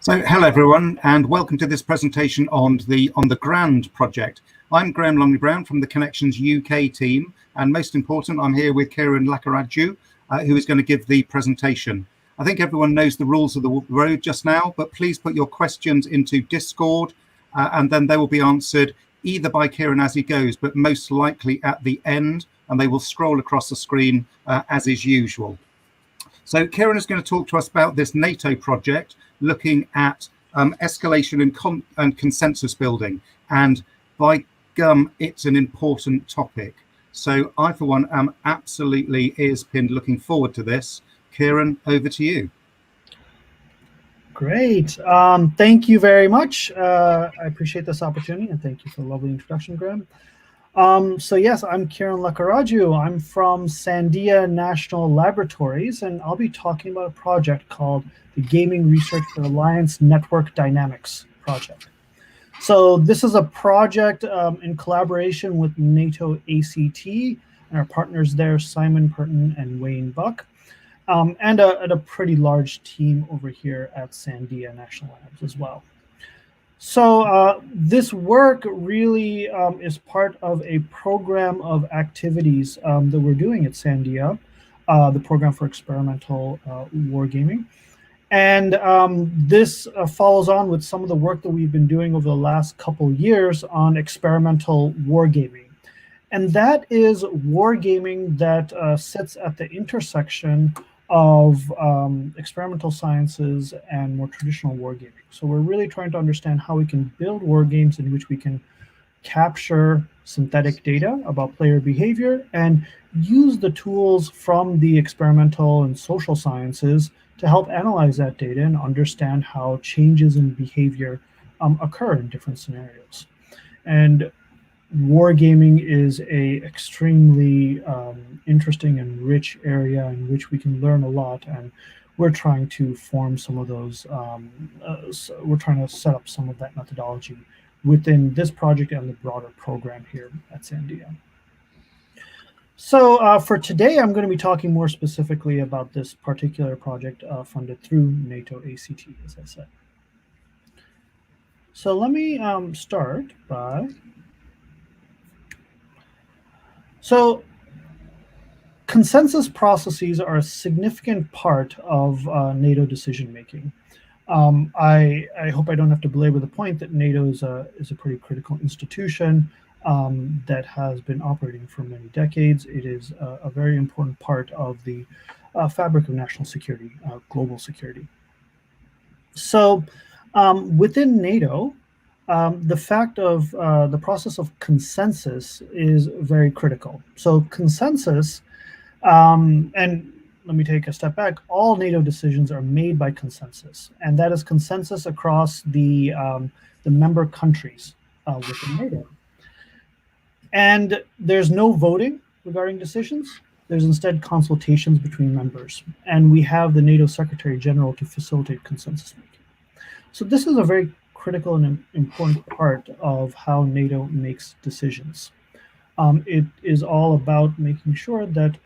So hello everyone, and welcome to this presentation on the GRAND project. I'm Graham Longley-Brown from the Connections UK team, and most important, I'm here with Kieran Lakkaraju, who is going to give the presentation. I think everyone knows the rules of the road just now, but please put your questions into Discord, and then they will be answered either by Kieran as he goes, but most likely at the end, and they will scroll across the screen as is usual. So Kieran is going to talk to us about this NATO project, looking at escalation and consensus building. And by gum, it's an important topic. So I, for one, am absolutely ears-pinned looking forward to this. Kieran, over to you. Great. Thank you very much. I appreciate this opportunity, and thank you for the lovely introduction, Graham. So yes, I'm Kieran Lakkaraju. I'm from Sandia National Laboratories, and I'll be talking about a project called the Gaming Research for Alliance Network Dynamics project. So this is a project in collaboration with NATO ACT and our partners there, Simon Purton and Wayne Buck, and a pretty large team over here at Sandia National Labs as well. So this work really is part of a program of activities that we're doing at Sandia, the program for experimental wargaming. And this follows on with some of the work that we've been doing over the last couple years on experimental wargaming. And that is wargaming that sits at the intersection of experimental sciences and more traditional wargaming. So we're really trying to understand how we can build war games in which we can capture synthetic data about player behavior and use the tools from the experimental and social sciences to help analyze that data and understand how changes in behavior occur in different scenarios. And wargaming is a extremely interesting and rich area in which we can learn a lot, and we're trying to form some of those, we're trying to set up some of that methodology within this project and the broader program here at Sandia. So for today, I'm going to be talking more specifically about this particular project funded through NATO ACT, as I said. So let me start by... So consensus processes are a significant part of NATO decision-making. I hope I don't have to belabor the point that NATO is a pretty critical institution that has been operating for many decades. It is a very important part of the fabric of national security, global security. So within NATO, the fact of the process of consensus is very critical. So consensus, and let me take a step back, all NATO decisions are made by consensus, and that is consensus across the member countries within NATO. And there's no voting regarding decisions. There's instead consultations between members, and we have the NATO Secretary General to facilitate consensus making. So this is a very critical and important part of how NATO makes decisions. It is all about making sure that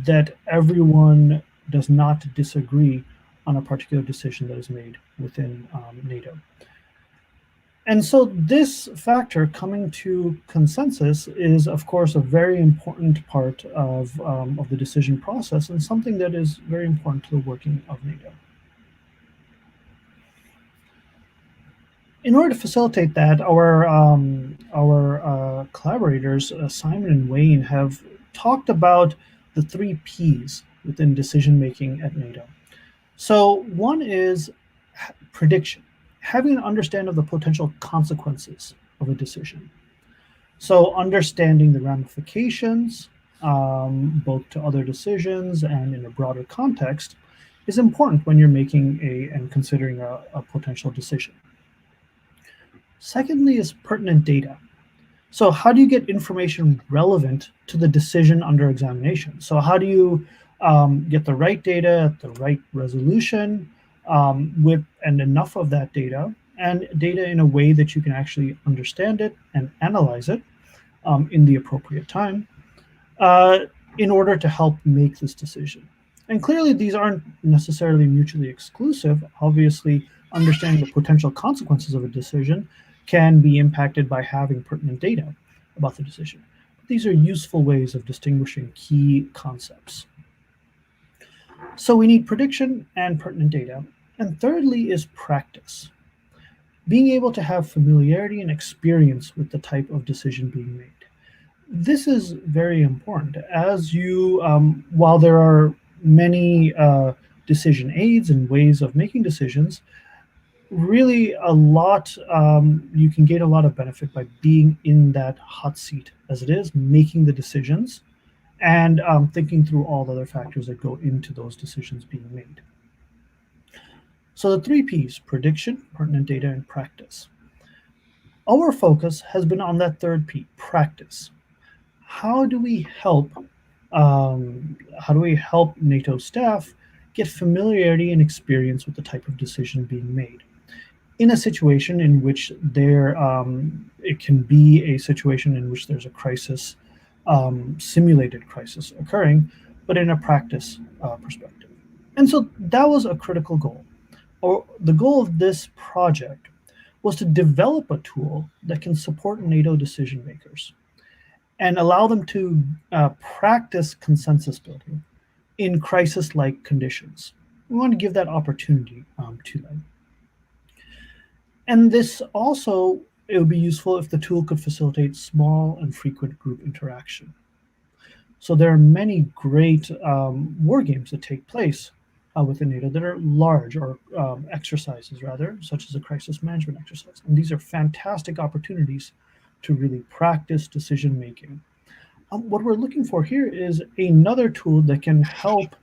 that everyone does not disagree on a particular decision that is made within NATO. And so this factor, coming to consensus, is of course a very important part of the decision process, and something that is very important to the working of NATO. In order to facilitate that, our collaborators, Simon and Wayne, have talked about the 3 Ps within decision-making at NATO. So one is prediction, having an understanding of the potential consequences of a decision. So understanding the ramifications, both to other decisions and in a broader context, is important when you're making and considering a potential decision. Secondly is pertinent data. So how do you get information relevant to the decision under examination? So how do you get the right data at the right resolution with enough of that data, and data in a way that you can actually understand it and analyze it in the appropriate time in order to help make this decision? And clearly, these aren't necessarily mutually exclusive. Obviously, understanding the potential consequences of a decision can be impacted by having pertinent data about the decision. These are useful ways of distinguishing key concepts. So we need prediction and pertinent data. And thirdly is practice. Being able to have familiarity and experience with the type of decision being made. This is very important as while there are many decision aids and ways of making decisions, really you can gain a lot of benefit by being in that hot seat as it is, making the decisions and thinking through all the other factors that go into those decisions being made. So the 3 Ps, prediction, pertinent data, and practice. Our focus has been on that third P, practice. How do we help NATO staff get familiarity and experience with the type of decision being made in a situation in which it can be a situation in which there's a crisis, simulated crisis occurring, but in a practice perspective. And so that was a critical goal. Or the goal of this project was to develop a tool that can support NATO decision makers and allow them to practice consensus building in crisis-like conditions. We want to give that opportunity to them. And this also, it would be useful if the tool could facilitate small and frequent group interaction. So there are many great war games that take place within NATO that are large, or exercises rather, such as a crisis management exercise. And these are fantastic opportunities to really practice decision making. What we're looking for here is another tool that can help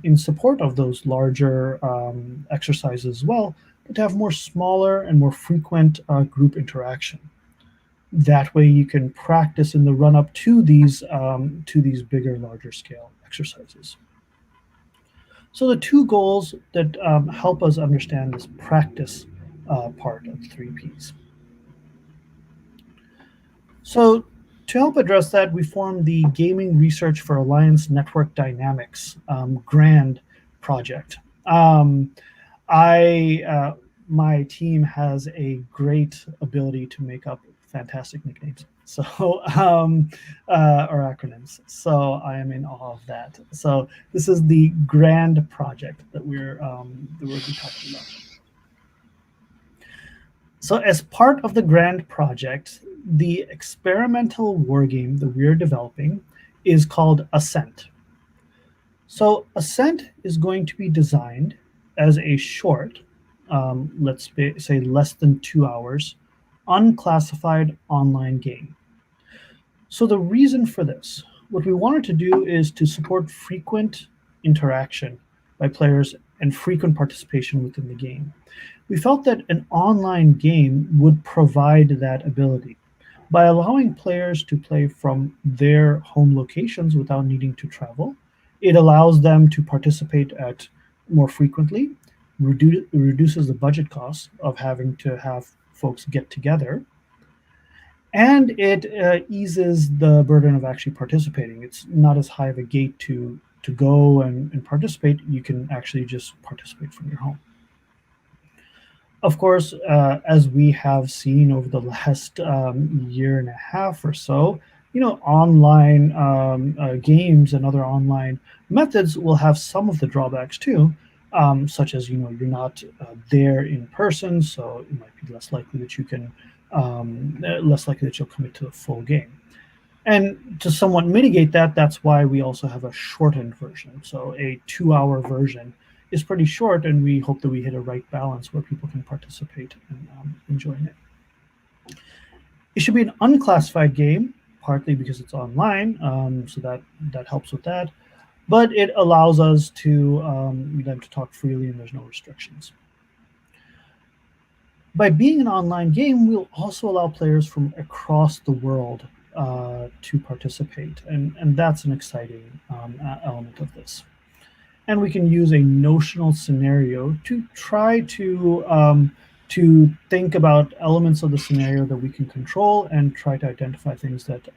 in support of those larger exercises as well, but to have more smaller and more frequent group interaction. That way you can practice in the run-up to these bigger, larger scale exercises. So the 2 goals that help us understand this practice part of the 3 Ps. So to help address that, we formed the Gaming Research for Alliance Network Dynamics GRAND project. My team has a great ability to make up fantastic nicknames, so or acronyms. So I am in awe of that. So this is the GRAND project that we're talking about. So as part of the GRAND project, the experimental wargame that we're developing is called Ascent. So Ascent is going to be designed as a short, let's say less than 2 hours, unclassified online game. So the reason for this, what we wanted to do is to support frequent interaction by players and frequent participation within the game. We felt that an online game would provide that ability. By allowing players to play from their home locations without needing to travel, it allows them to participate at more frequently, reduces the budget costs of having to have folks get together, and it eases the burden of actually participating. It's not as high of a gate to go and participate. You can actually just participate from your home. Of course, as we have seen over the last year and a half or so, online games and other online methods will have some of the drawbacks too, such as you're not there in person, so it might be less likely that you'll commit to the full game. And to somewhat mitigate that, that's why we also have a shortened version. So a 2-hour version is pretty short, and we hope that we hit a right balance where people can participate and enjoy it. It should be an unclassified game, partly because it's online, so that helps with that. But it allows us to them to talk freely, and there's no restrictions. By being an online game, we'll also allow players from across the world to participate, and that's an exciting element of this. And we can use a notional scenario to try to think about elements of the scenario that we can control and try to identify things that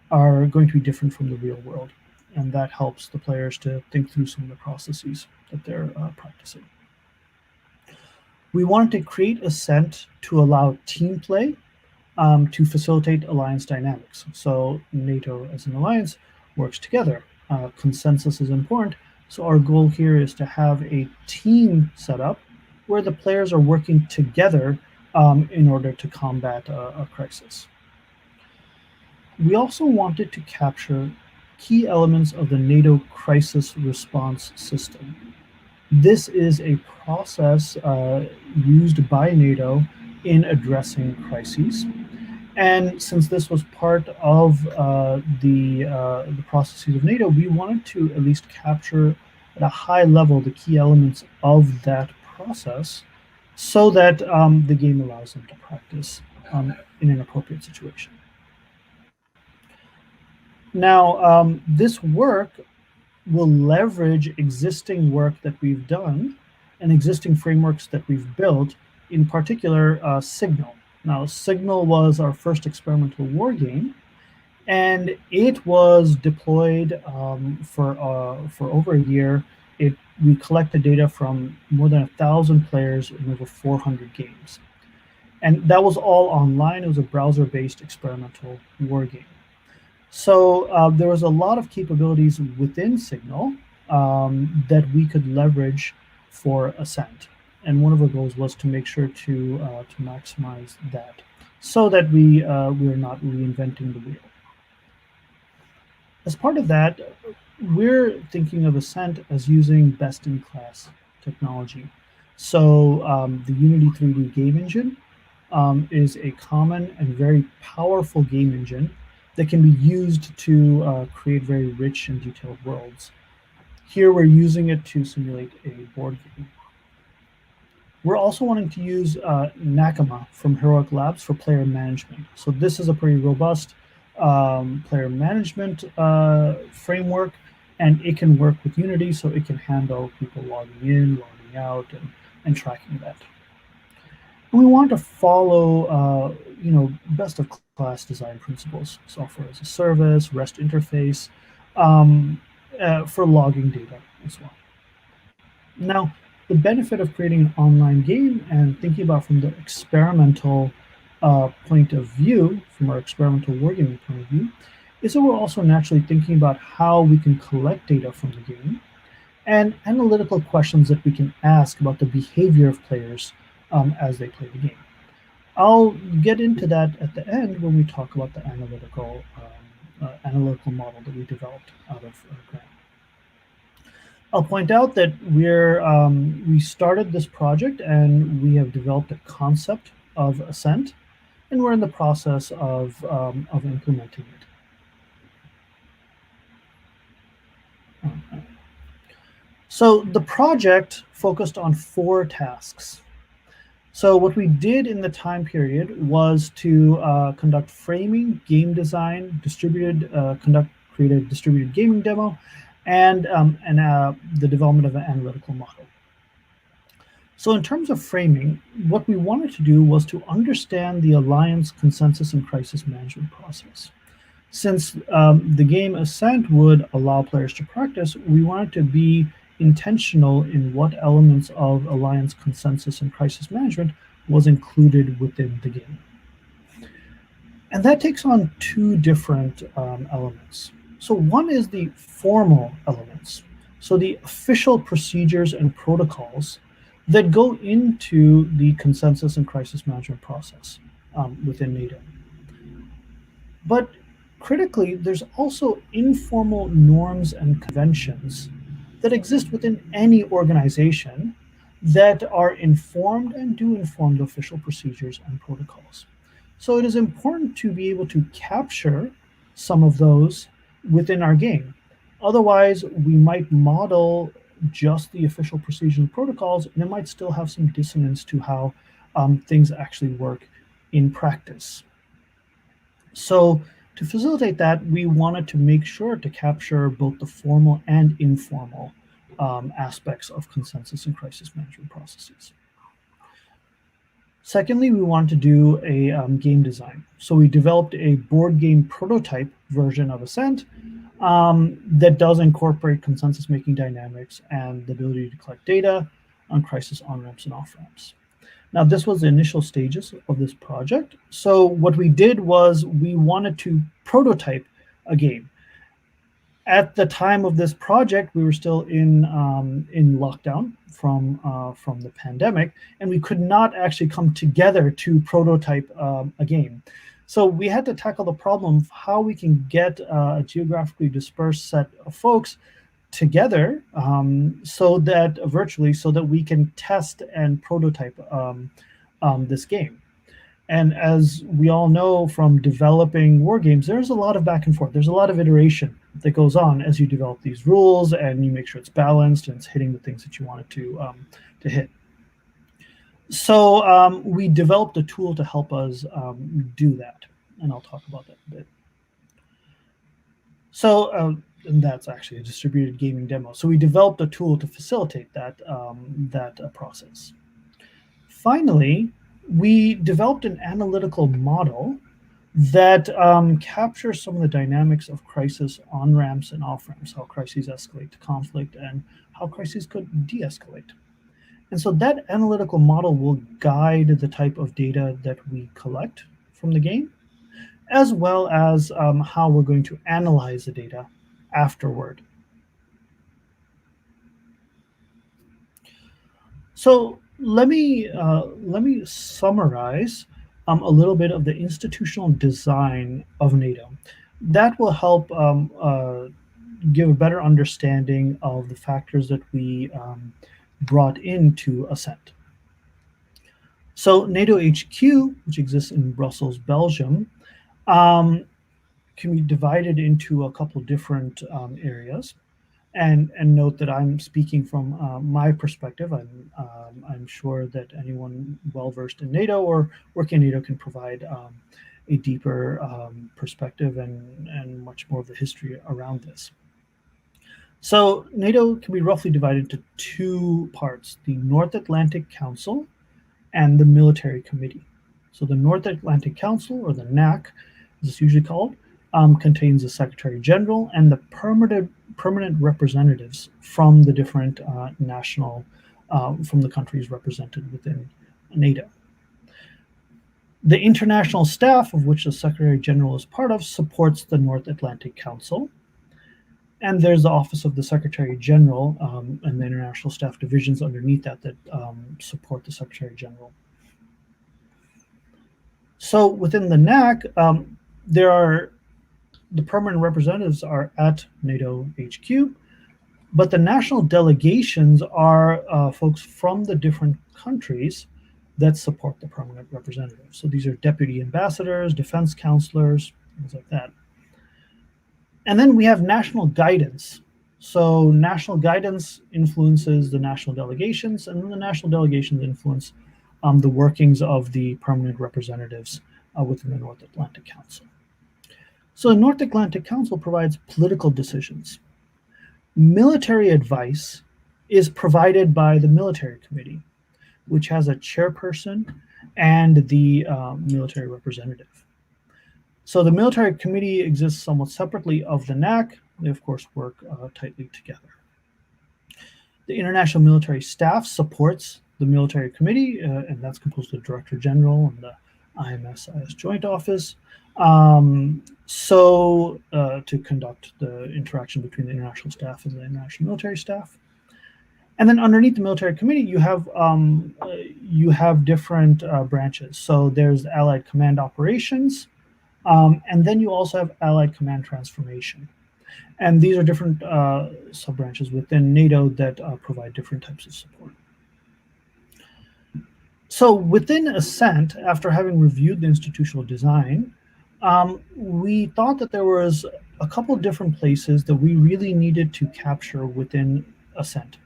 are going to be different from the real world. and that helps the players to think through some of the processes that they're practicing. We wanted to create Ascent to allow team play to facilitate alliance dynamics. So NATO as an alliance works together. Consensus is important. So our goal here is to have a team set up where the players are working together in order to combat a crisis. We also wanted to capture key elements of the NATO crisis response system. This is a process used by NATO in addressing crises. And since this was part of the processes of NATO, we wanted to at least capture at a high level the key elements of that process so that the game allows them to practice in an appropriate situation. Now, this work will leverage existing work that we've done and existing frameworks that we've built, in particular Signal. Now, Signal was our first experimental war game, and it was deployed for over a year. We collected data from more than 1,000 players in over 400 games. And that was all online. It was a browser-based experimental war game. So there was a lot of capabilities within Signal that we could leverage for Ascent. And one of our goals was to make sure to maximize that so that we're not reinventing the wheel. As part of that, we're thinking of Ascent as using best-in-class technology. So the Unity 3D game engine is a common and very powerful game engine that can be used to create very rich and detailed worlds. Here we're using it to simulate a board game. We're also wanting to use Nakama from Heroic Labs for player management. So this is a pretty robust player management framework, and it can work with Unity, so it can handle people logging in, logging out, and tracking that. And we want to follow best of class design principles, software as a service, REST interface, for logging data as well. Now, the benefit of creating an online game and thinking about from the experimental point of view, from our experimental wargaming point of view, is that we're also naturally thinking about how we can collect data from the game and analytical questions that we can ask about the behavior of players as they play the game. I'll get into that at the end when we talk about the analytical model that we developed out of Grant. I'll point out that we started this project and we have developed a concept of Ascent, and we're in the process of implementing it. So the project focused on 4 tasks. So what we did in the time period was to conduct framing, game design, create a distributed gaming demo, and the development of an analytical model. So in terms of framing, what we wanted to do was to understand the Alliance consensus and crisis management process. Since the game Ascent would allow players to practice, we wanted to be intentional in what elements of Alliance consensus and crisis management was included within the game. And that takes on 2 different elements. So one is the formal elements, so the official procedures and protocols that go into the consensus and crisis management process within NATO. But critically, there's also informal norms and conventions that exist within any organization that are informed and do inform the official procedures and protocols. So it is important to be able to capture some of those within our game. Otherwise, we might model just the official procedures and protocols, and it might still have some dissonance to how things actually work in practice. So to facilitate that, we wanted to make sure to capture both the formal and informal aspects of consensus and crisis management processes. Secondly, we wanted to do a game design. So we developed a board game prototype version of Ascent that does incorporate consensus-making dynamics and the ability to collect data on crisis on-ramps and off-ramps. Now, this was the initial stages of this project. So what we did was we wanted to prototype a game. At the time of this project, we were still in lockdown from the pandemic, and we could not actually come together to prototype a game. So we had to tackle the problem of how we can get a geographically dispersed set of folks together virtually so that we can test and prototype this game. And as we all know from developing war games, there's a lot of back and forth. There's a lot of iteration that goes on as you develop these rules and you make sure it's balanced and it's hitting the things that you want it to hit. So we developed a tool to help us do that, and I'll talk about that a bit. So and that's actually a distributed gaming demo. So we developed a tool to facilitate that process. Finally, we developed an analytical model that captures some of the dynamics of crisis on-ramps and off-ramps, how crises escalate to conflict and how crises could de-escalate. And so that analytical model will guide the type of data that we collect from the game, as well as how we're going to analyze the data afterward. So let me summarize a little bit of the institutional design of NATO. That will help give a better understanding of the factors that we brought into Ascent. So NATO HQ, which exists in Brussels, Belgium, can be divided into a couple different areas. And note that I'm speaking from my perspective. I'm sure that anyone well-versed in NATO or working in NATO can provide a deeper perspective and much more of the history around this. So NATO can be roughly divided into two parts, the North Atlantic Council and the Military Committee. So the North Atlantic Council, or the NAC, as it's usually called, contains the Secretary General and the permanent representatives from the different from the countries represented within NATO. The international staff, of which the Secretary General is part of, supports the North Atlantic Council. And there's the Office of the Secretary General and the international staff divisions underneath that support the Secretary General. So within the NAC, the permanent representatives are at NATO HQ, but the national delegations are folks from the different countries that support the permanent representatives. So these are deputy ambassadors, defense counselors, things like that. And then we have national guidance. So national guidance influences the national delegations, and then the national delegations influence the workings of the permanent representatives within the North Atlantic Council. So the North Atlantic Council provides political decisions. Military advice is provided by the Military Committee, which has a chairperson and the military representative. So the Military Committee exists somewhat separately of the NAC. They, of course, work tightly together. The International Military Staff supports the Military Committee, and that's composed of the Director General and the IMS-IS Joint Office. To conduct the interaction between the international staff and the international military staff. And then underneath the Military Committee, you have different branches. So there's Allied Command Operations, and then you also have Allied Command Transformation. And these are different sub-branches within NATO that provide different types of support. So within Ascent, after having reviewed the institutional design, we thought that there was a couple different places that we really needed to capture within Ascent.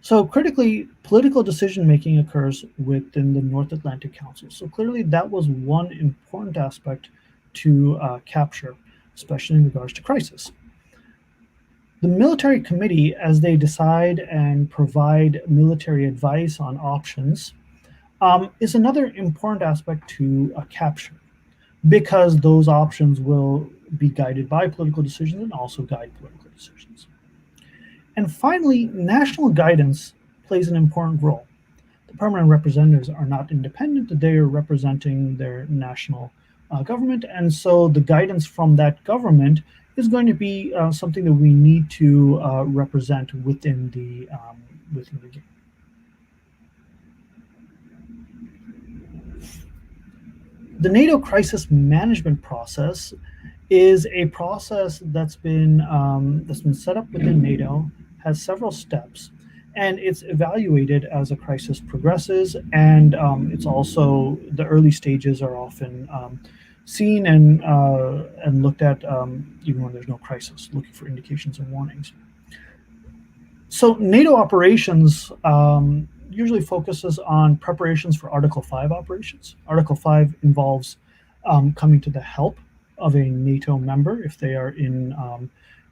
So critically, political decision-making occurs within the North Atlantic Council. So clearly that was one important aspect to capture, especially in regards to crisis. The Military Committee, as they decide and provide military advice on options, is another important aspect to capture. because those options will be guided by political decisions and also guide political decisions. And finally, national guidance plays an important role. The permanent representatives are not independent, they are representing their national government, and so the guidance from that government is going to be something that we need to represent within the game. The NATO crisis management process is a process that's been set up within NATO, has several steps, and it's evaluated as a crisis progresses. And it's also, the early stages are often seen and looked at even when there's no crisis, looking for indications and warnings. So NATO operations usually focuses on preparations for Article 5 operations. Article 5 involves coming to the help of a NATO member if they are in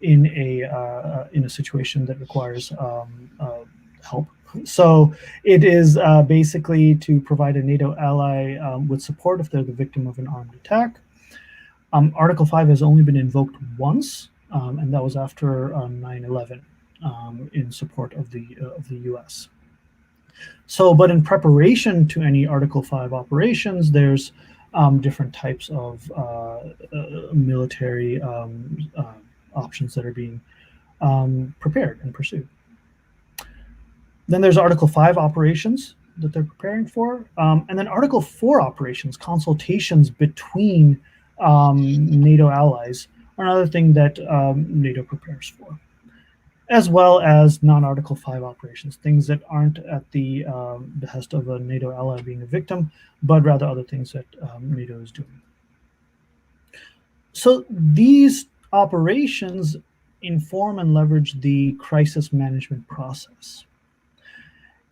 a situation that requires help. So it is basically to provide a NATO ally with support if they're the victim of an armed attack. Article 5 has only been invoked once, and that was after 9/11 in support of the U.S. So, but in preparation to any Article 5 operations, there's different types of military options that are being prepared and pursued. Then there's Article 5 operations that they're preparing for, and then Article 4 operations, consultations between NATO allies, are another thing that NATO prepares for, as well as non-Article 5 operations, things that aren't at the behest of a NATO ally being a victim, but rather other things that NATO is doing. So these operations inform and leverage the crisis management process.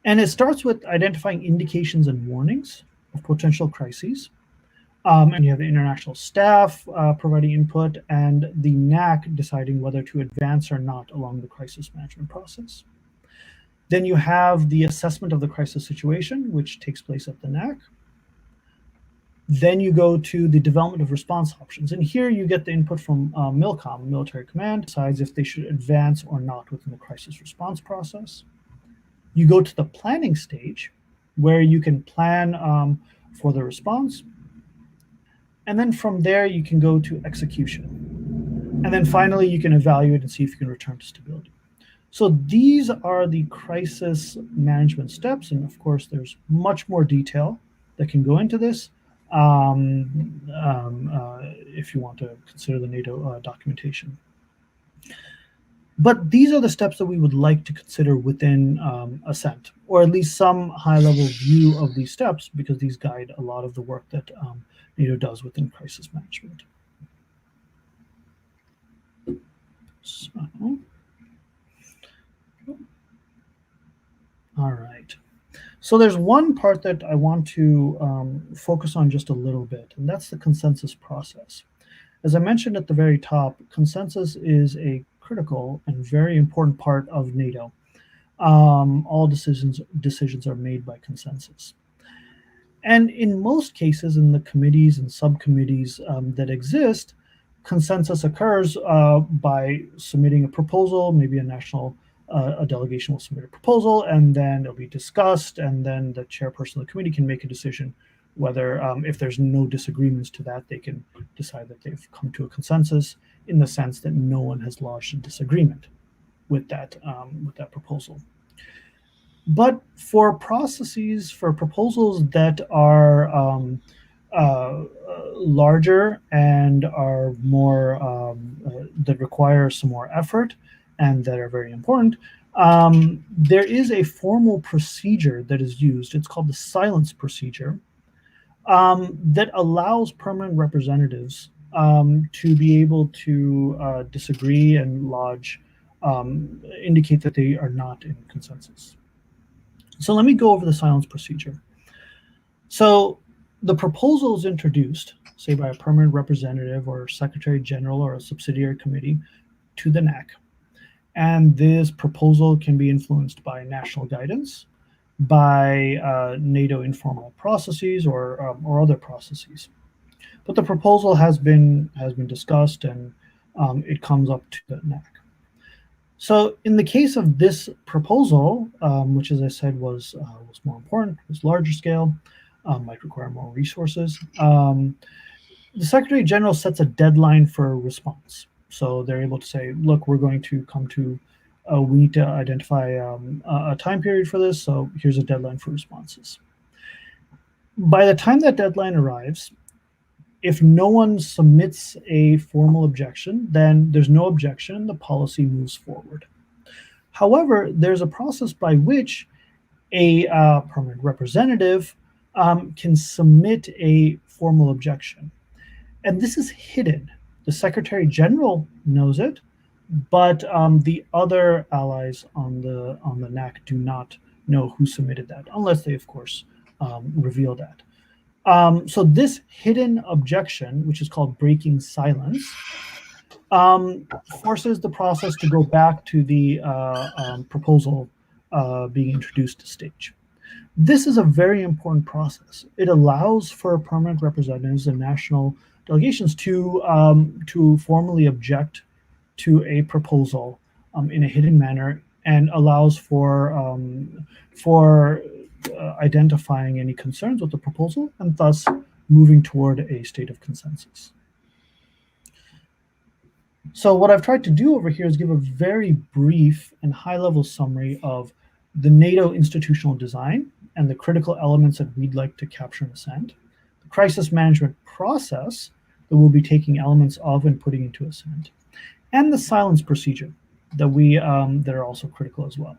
And it starts with identifying indications and warnings of potential crises. And you have the international staff providing input, and the NAC deciding whether to advance or not along the crisis management process. Then you have the assessment of the crisis situation, which takes place at the NAC. Then you go to the development of response options. And here you get the input from MILCOM, Military Command, decides if they should advance or not within the crisis response process. You go to the planning stage, where you can plan for the response. And then from there, you can go to execution. And then finally, you can evaluate and see if you can return to stability. So these are the crisis management steps. And of course, there's much more detail that can go into this if you want to consider the NATO documentation. But these are the steps that we would like to consider within Ascent, or at least some high-level view of these steps, because these guide a lot of the work that NATO does within crisis management. So, all right. So there's one part that I want to focus on just a little bit, and that's the consensus process. As I mentioned at the very top, consensus is a critical and very important part of NATO. All decisions are made by consensus. And in most cases, in the committees and subcommittees that exist, consensus occurs by submitting a proposal. Maybe a delegation will submit a proposal, and then it'll be discussed, and then the chairperson of the committee can make a decision whether, if there's no disagreements to that, they can decide that they've come to a consensus, in the sense that no one has lodged a disagreement with that proposal. But for proposals that are larger and are more that require some more effort and that are very important, there is a formal procedure that is used. It's called the silence procedure, that allows permanent representatives to be able to disagree and indicate that they are not in consensus. So let me go over the silence procedure. So the proposal is introduced, say by a permanent representative or secretary general or a subsidiary committee, to the NAC. And this proposal can be influenced by national guidance, by NATO informal processes or other processes. but the proposal has been discussed, and it comes up to the NAC. So in the case of this proposal, which, as I said, was more important, was larger scale, might require more resources, the Secretary General sets a deadline for response. So they're able to say, look, we're going to come to, we need to identify a time period for this, so here's a deadline for responses. By the time that deadline arrives, if no one submits a formal objection, then there's no objection, the policy moves forward. However, there's a process by which a permanent representative can submit a formal objection. And this is hidden. The Secretary General knows it, but the other allies on the NAC do not know who submitted that, unless they, of course, reveal that. So this hidden objection, which is called breaking silence, forces the process to go back to the proposal being introduced to stage. This is a very important process. It allows for permanent representatives and national delegations to formally object to a proposal in a hidden manner, and allows for identifying any concerns with the proposal, and thus moving toward a state of consensus. So what I've tried to do over here is give a very brief and high-level summary of the NATO institutional design and the critical elements that we'd like to capture in Ascent, the crisis management process that we'll be taking elements of and putting into Ascent, and the silence procedure that that are also critical as well.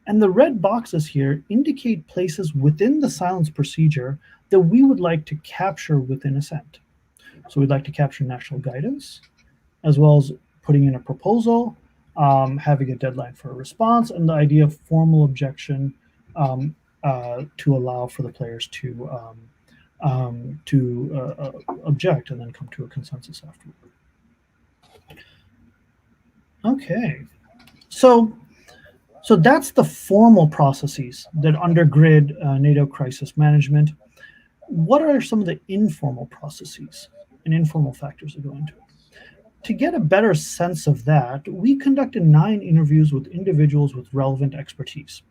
And the red boxes here indicate places within the silence procedure that we would like to capture within Ascent. So we'd like to capture national guidance, as well as putting in a proposal, having a deadline for a response, and the idea of formal objection to allow for the players to object and then come to a consensus afterward. Okay, so that's the formal processes that undergird NATO crisis management. What are some of the informal processes and informal factors that go into it? To get a better sense of that, we conducted 9 interviews with individuals with relevant expertise.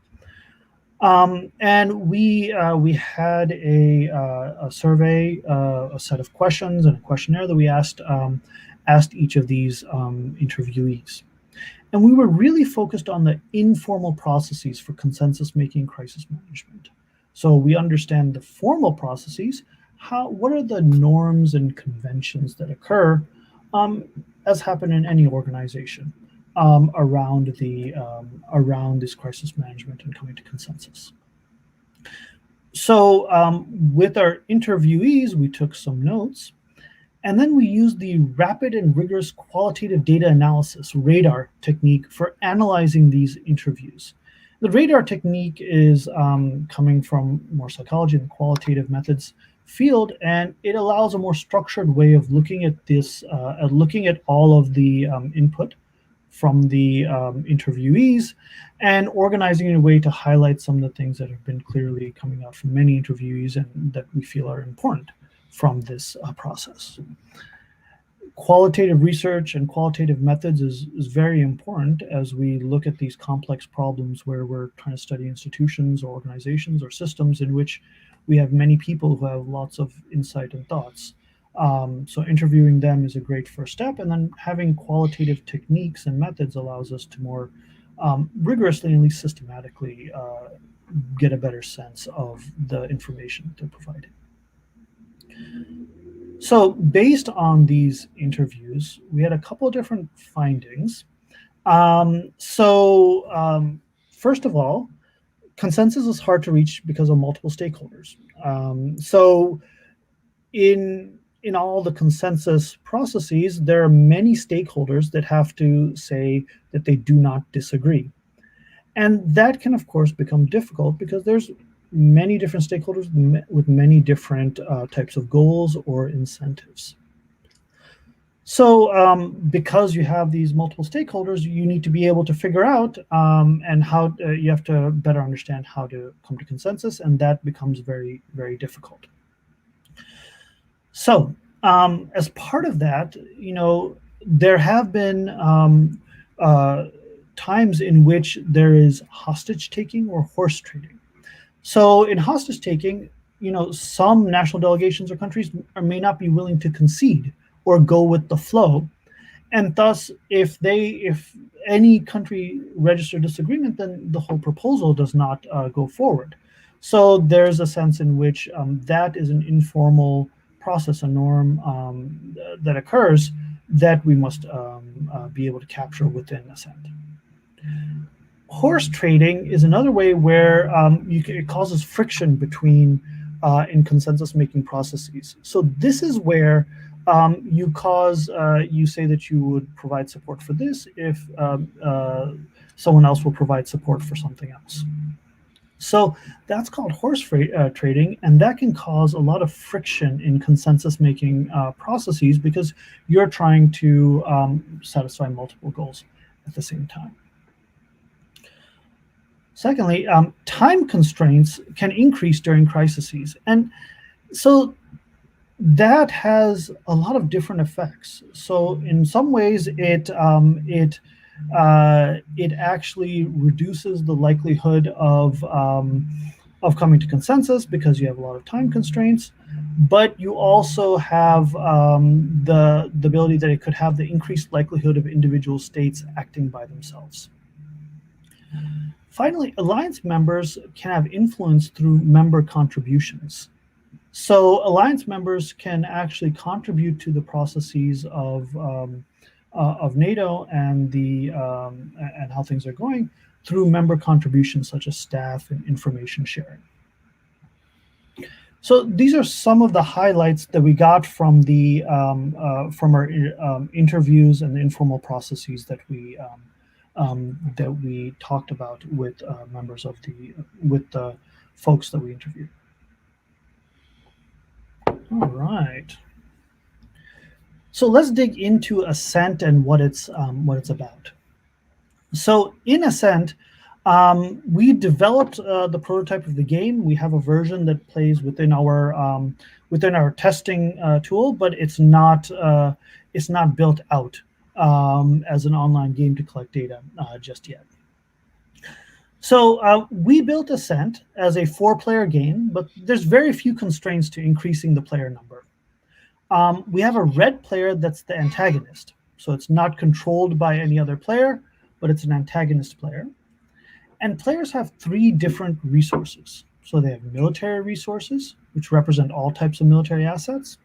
And we had a survey, a set of questions and a questionnaire that we asked each of these interviewees. And we were really focused on the informal processes for consensus making crisis management. So we understand the formal processes, what are the norms and conventions that occur, as happen in any organization, around this crisis management and coming to consensus. So with our interviewees, we took some notes, and then we used the rapid and rigorous qualitative data analysis, RADAR technique, for analyzing these interviews. The RADAR technique is coming from more psychology and qualitative methods field, and it allows a more structured way of looking at this, looking at all of the input from the interviewees and organizing in a way to highlight some of the things that have been clearly coming out from many interviewees and that we feel are important from this process. Qualitative research and qualitative methods is very important as we look at these complex problems where we're trying to study institutions or organizations or systems in which we have many people who have lots of insight and thoughts. So interviewing them is a great first step, and then having qualitative techniques and methods allows us to more rigorously, at least systematically, get a better sense of the information they're providing. So based on these interviews, we had a couple of different findings. First of all, consensus is hard to reach because of multiple stakeholders. So in all the consensus processes, there are many stakeholders that have to say that they do not disagree. And that can, of course, become difficult because there's many different stakeholders with many different types of goals or incentives. So because you have these multiple stakeholders, you need to be able to figure out and how you have to better understand how to come to consensus, and that becomes very, very difficult. So As part of that, there have been times in which there is hostage taking or horse trading. So in hostage taking, some national delegations or countries may not be willing to concede or go with the flow, and thus, if any country register disagreement, then the whole proposal does not go forward. So there's a sense in which that is an informal process, a norm that occurs that we must be able to capture within Ascent. Horse trading is another way where it causes friction between in consensus making processes. So this is where you say that you would provide support for this if someone else will provide support for something else. So that's called horse trading, and that can cause a lot of friction in consensus making processes because you're trying to satisfy multiple goals at the same time. Secondly, time constraints can increase during crises, and so that has a lot of different effects. So in some ways, it actually reduces the likelihood of coming to consensus because you have a lot of time constraints, but you also have the ability that it could have the increased likelihood of individual states acting by themselves. Finally, alliance members can have influence through member contributions. So alliance members can actually contribute to the processes of NATO and and how things are going through member contributions such as staff and information sharing. So these are some of the highlights that we got from from our interviews and the informal processes that we talked about with members of the folks that we interviewed. All right. So let's dig into Ascent and what it's about. So in Ascent, we developed the prototype of the game. We have a version that plays within our testing tool, but it's not built out as an online game to collect data just yet. So we built Ascent as a 4-player game, but there's very few constraints to increasing the player number. We have a red player that's the antagonist. So it's not controlled by any other player, but it's an antagonist player. And players have 3 different resources. So they have military resources, which represent all types of military assets.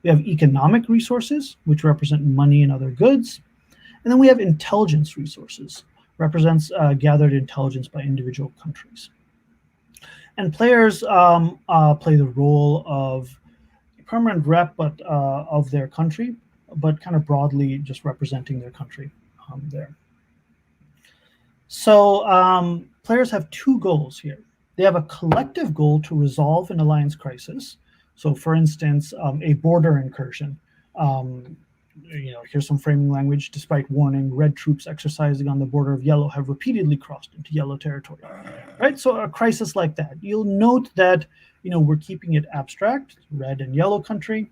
We have economic resources, which represent money and other goods. And then we have intelligence resources, represents gathered intelligence by individual countries. And players play the role of a permanent rep, but of their country, but kind of broadly just representing their country there. So players have 2 goals here. They have a collective goal to resolve an alliance crisis. So for instance, a border incursion. Here's some framing language. Despite warning, red troops exercising on the border of yellow have repeatedly crossed into yellow territory. Right? So a crisis like that. You'll note that, we're keeping it abstract, red and yellow country,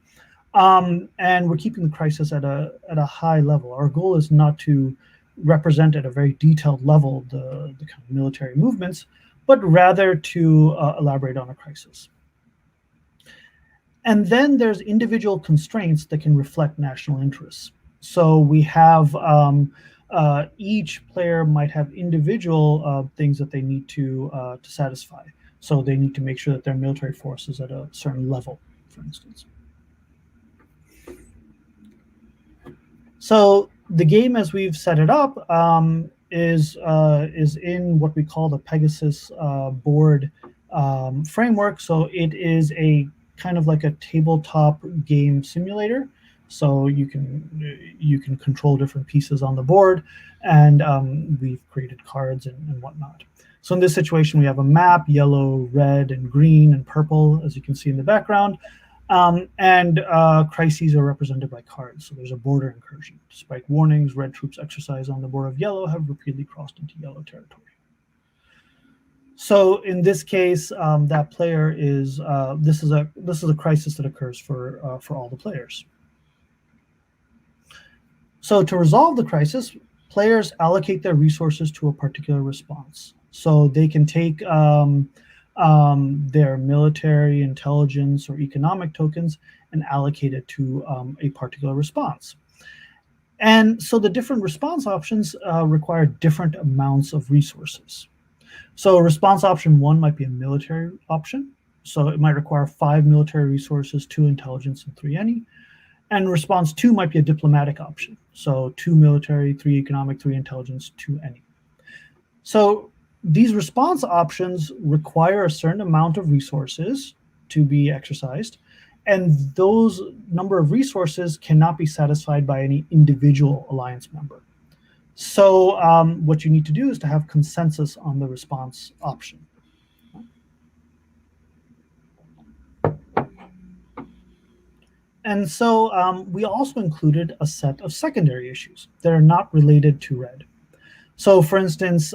and we're keeping the crisis at a high level. Our goal is not to represent at a very detailed level the kind of military movements, but rather to elaborate on a crisis. And then there's individual constraints that can reflect national interests. So we have each player might have individual things that they need to satisfy. So they need to make sure that their military force is at a certain level, for instance. So the game, as we've set it up, is in what we call the Pegasus board framework. So it is a kind of like a tabletop game simulator. So you can control different pieces on the board, and we've created cards and whatnot. So in this situation, we have a map, yellow, red, and green, and purple, as you can see in the background. And crises are represented by cards. So there's a border incursion. Despite warnings, red troops exercise on the border of yellow have repeatedly crossed into yellow territory. So in this case, that player is this is a crisis that occurs for all the players. So to resolve the crisis, players allocate their resources to a particular response. So they can take their military, intelligence, or economic tokens and allocate it to a particular response. And so the different response options require different amounts of resources. So response option 1 might be a military option. So it might require 5 military resources, 2 intelligence, and 3 any. And response 2 might be a diplomatic option. So 2 military, 3 economic, 3 intelligence, 2 any. So these response options require a certain amount of resources to be exercised. And those number of resources cannot be satisfied by any individual alliance member. So what you need to do is to have consensus on the response option. And so we also included a set of secondary issues that are not related to red. So for instance,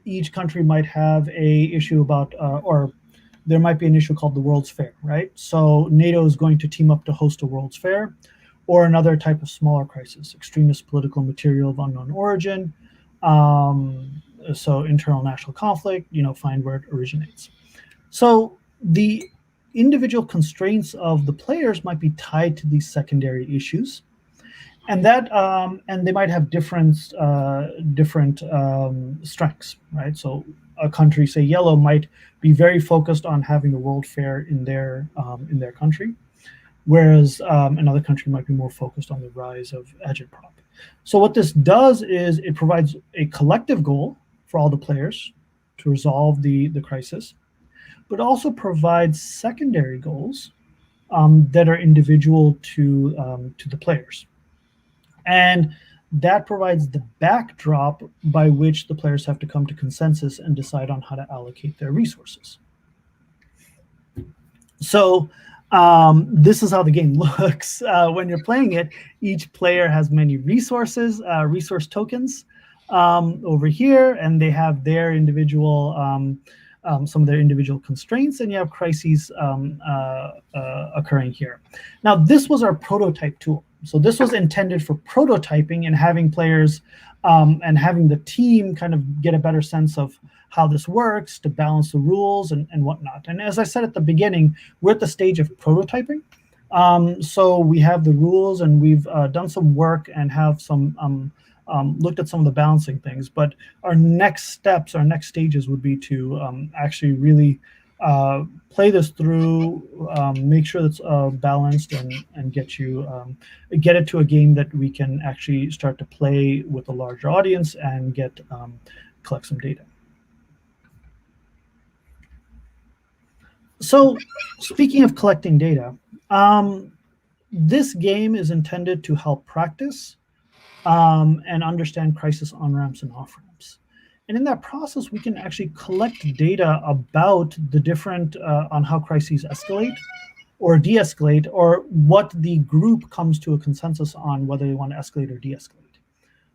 each country might have a issue about, or there might be an issue called the World's Fair, right? So NATO is going to team up to host a World's Fair, or another type of smaller crisis, extremist political material of unknown origin, so internal national conflict, find where it originates. So the individual constraints of the players might be tied to these secondary issues, and they might have different strengths, right? So a country, say yellow, might be very focused on having a World Fair in their country, whereas another country might be more focused on the rise of agitprop. So what this does is it provides a collective goal for all the players to resolve the crisis, but also provides secondary goals that are individual to the players. And that provides the backdrop by which the players have to come to consensus and decide on how to allocate their resources. So this is how the game looks when you're playing it. Each player has many resources, resource tokens over here, and they have their individual, some of their individual constraints, and you have crises occurring here. Now, this was our prototype tool. So this was intended for prototyping and having players and having the team kind of get a better sense of how this works, to balance the rules and whatnot. And as I said at the beginning, we're at the stage of prototyping. So we have the rules, and we've done some work and have some looked at some of the balancing things. But our next steps, our next stages would be to actually really play this through, make sure it's balanced, and get it to a game that we can actually start to play with a larger audience and collect some data. So speaking of collecting data, this game is intended to help practice and understand crisis on-ramps and off-ramps. And in that process, we can actually collect data about the different, on how crises escalate or de-escalate, or what the group comes to a consensus on, whether they want to escalate or de-escalate.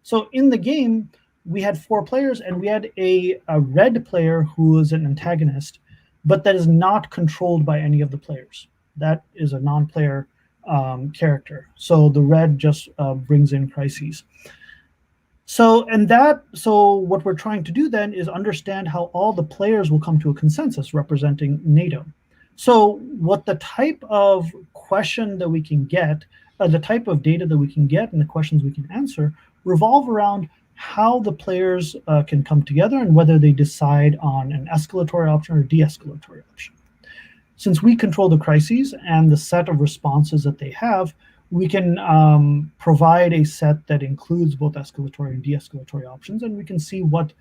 So in the game, we had 4 players, and we had a red player who is an antagonist, but that is not controlled by any of the players. That is a non-player character. So the red just brings in crises. So what we're trying to do then is understand how all the players will come to a consensus representing NATO. So what the type of question that we can get, the type of data that we can get, and the questions we can answer revolve around how the players can come together and whether they decide on an escalatory option or de-escalatory option. Since we control the crises and the set of responses that they have, we can provide a set that includes both escalatory and de-escalatory options, and we can see what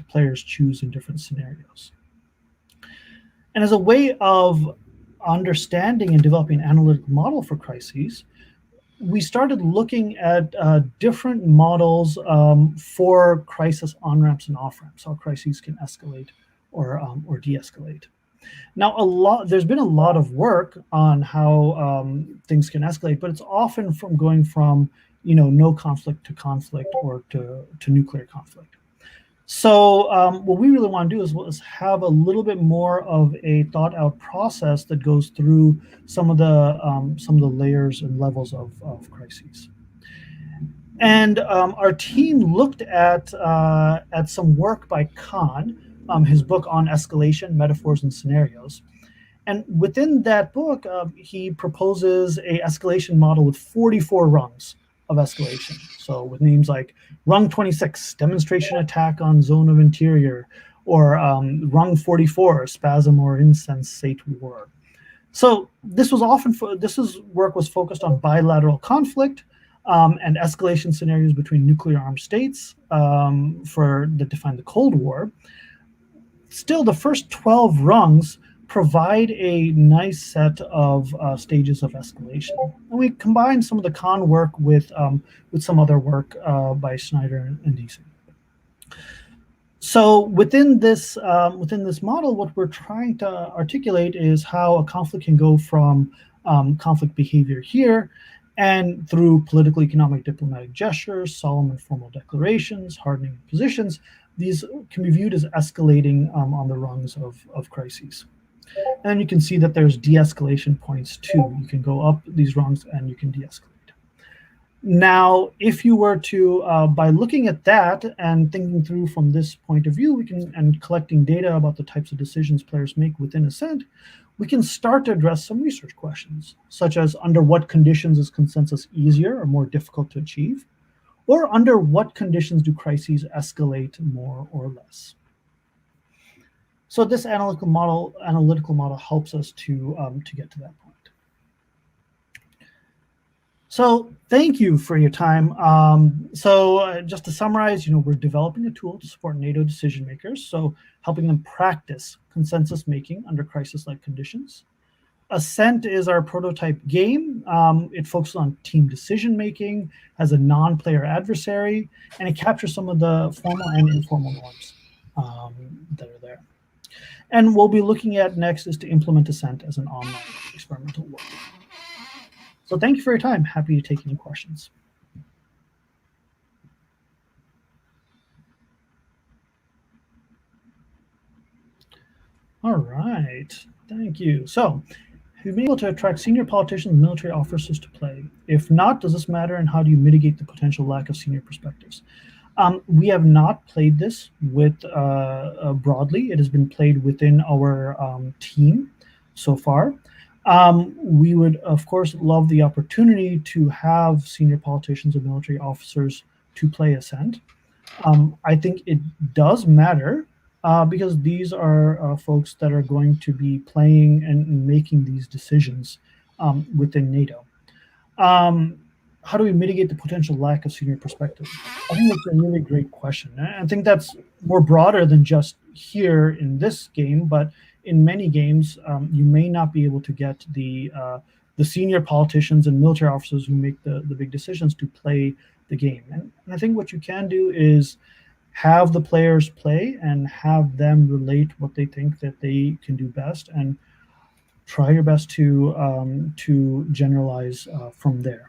players choose in different scenarios. And as a way of understanding and developing an analytical model for crises, we started looking at different models for crisis on-ramps and off-ramps, how crises can escalate or de-escalate. Now, there's been a lot of work on how things can escalate, but it's often going from no conflict to conflict or to nuclear conflict. So what we really want to do is have a little bit more of a thought out process that goes through some of the layers and levels of crises. And our team looked at some work by Khan, his book on escalation, metaphors, and scenarios. And within that book, he proposes a escalation model with 44 rungs of escalation. So with names like rung 26, demonstration attack on zone of interior, or rung 44, spasm or insensate war. So this work was focused on bilateral conflict and escalation scenarios between nuclear armed states that define the Cold War. Still, the first 12 rungs provide a nice set of stages of escalation. And we combine some of the Khan work with some other work by Schneider and Deasy. So within this model, what we're trying to articulate is how a conflict can go from conflict behavior here, and through political, economic, diplomatic gestures, solemn and formal declarations, hardening positions, these can be viewed as escalating on the rungs of crises. And you can see that there's de-escalation points too. You can go up these rungs and you can de-escalate. Now, if you were to, by looking at that and thinking through from this point of view, and collecting data about the types of decisions players make within Ascent, we can start to address some research questions, such as under what conditions is consensus easier or more difficult to achieve? Or under what conditions do crises escalate more or less? So this analytical model helps us to get to that point. So thank you for your time. Just to summarize, we're developing a tool to support NATO decision makers, so helping them practice consensus making under crisis-like conditions. Ascent is our prototype game. It focuses on team decision making, has a non-player adversary, and it captures some of the formal and informal norms that are there. And we'll be looking at next is to implement Ascent as an online experimental work. So thank you for your time. Happy to take any questions. All right, thank you. So have you been able to attract senior politicians and military officers to play? If not, does this matter, and how do you mitigate the potential lack of senior perspectives? We have not played this with broadly. It has been played within our team so far. We would, of course, love the opportunity to have senior politicians and military officers to play Ascent. I think it does matter because these are folks that are going to be playing and making these decisions within NATO. How do we mitigate the potential lack of senior perspective? I think that's a really great question. I think that's more broader than just here in this game, but in many games, you may not be able to get the senior politicians and military officers who make the big decisions to play the game. And I think what you can do is have the players play and have them relate what they think that they can do best, and try your best to generalize from there.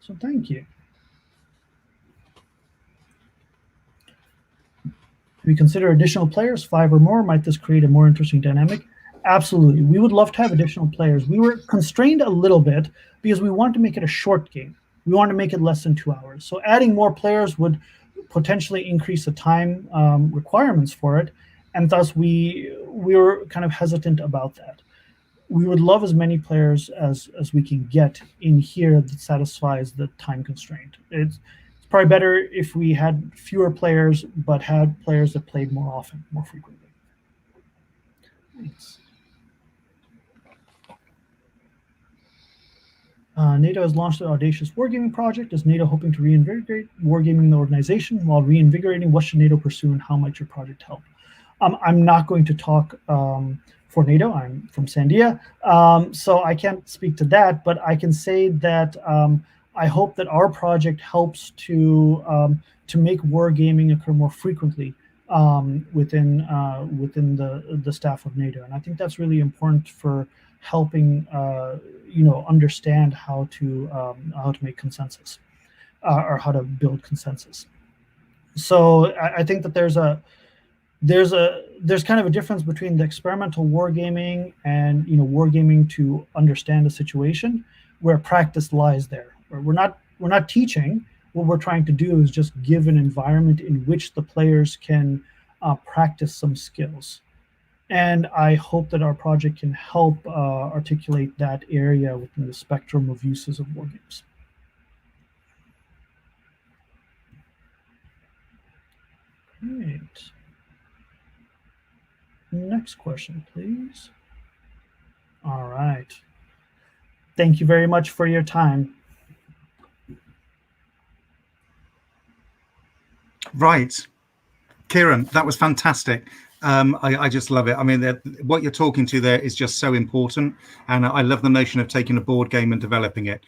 So thank you. If we consider additional players, 5 or more, might this create a more interesting dynamic? Absolutely. We would love to have additional players. We were constrained a little bit because we wanted to make it a short game. We wanted to make it less than 2 hours. So adding more players would potentially increase the time requirements for it. And thus we were kind of hesitant about that. We would love as many players as we can get in here that satisfies the time constraint. It's probably better if we had fewer players, but had players that played more often, more frequently. Thanks. NATO has launched the audacious wargaming project. Is NATO hoping to reinvigorate wargaming in the organization? While reinvigorating, what should NATO pursue, and how might your project help? I'm not going to talk for NATO. I'm from Sandia, so I can't speak to that, but I can say that I hope that our project helps to make wargaming occur more frequently within the staff of NATO, and I think that's really important for helping understand how to make consensus or how to build consensus. So I think that there's kind of a difference between the experimental wargaming and wargaming to understand a situation, where practice lies there. Where we're not teaching. What we're trying to do is just give an environment in which the players can practice some skills. And I hope that our project can help articulate that area within the spectrum of uses of wargames. Great. Next question, please. All right. Thank you very much for your time. Right. Kieran, that was fantastic. I just love it. I mean, what you're talking to there is just so important. And I love the notion of taking a board game and developing it.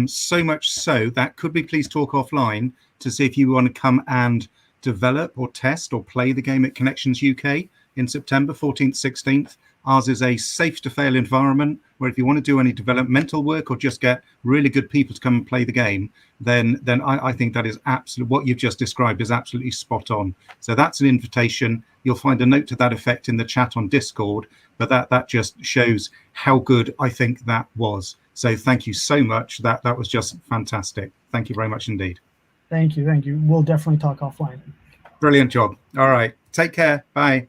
So much so that could we please talk offline to see if you want to come and develop or test or play the game at Connections UK in September 14th, 16th. Ours is a safe to fail environment where if you want to do any developmental work or just get really good people to come and play the game, then I think that is absolutely what you've just described is absolutely spot on. So that's an invitation. You'll find a note to that effect in the chat on Discord, but that just shows how good I think that was. So thank you so much. That was just fantastic. Thank you very much indeed. Thank you. We'll definitely talk offline. Brilliant job. All right. Take care. Bye.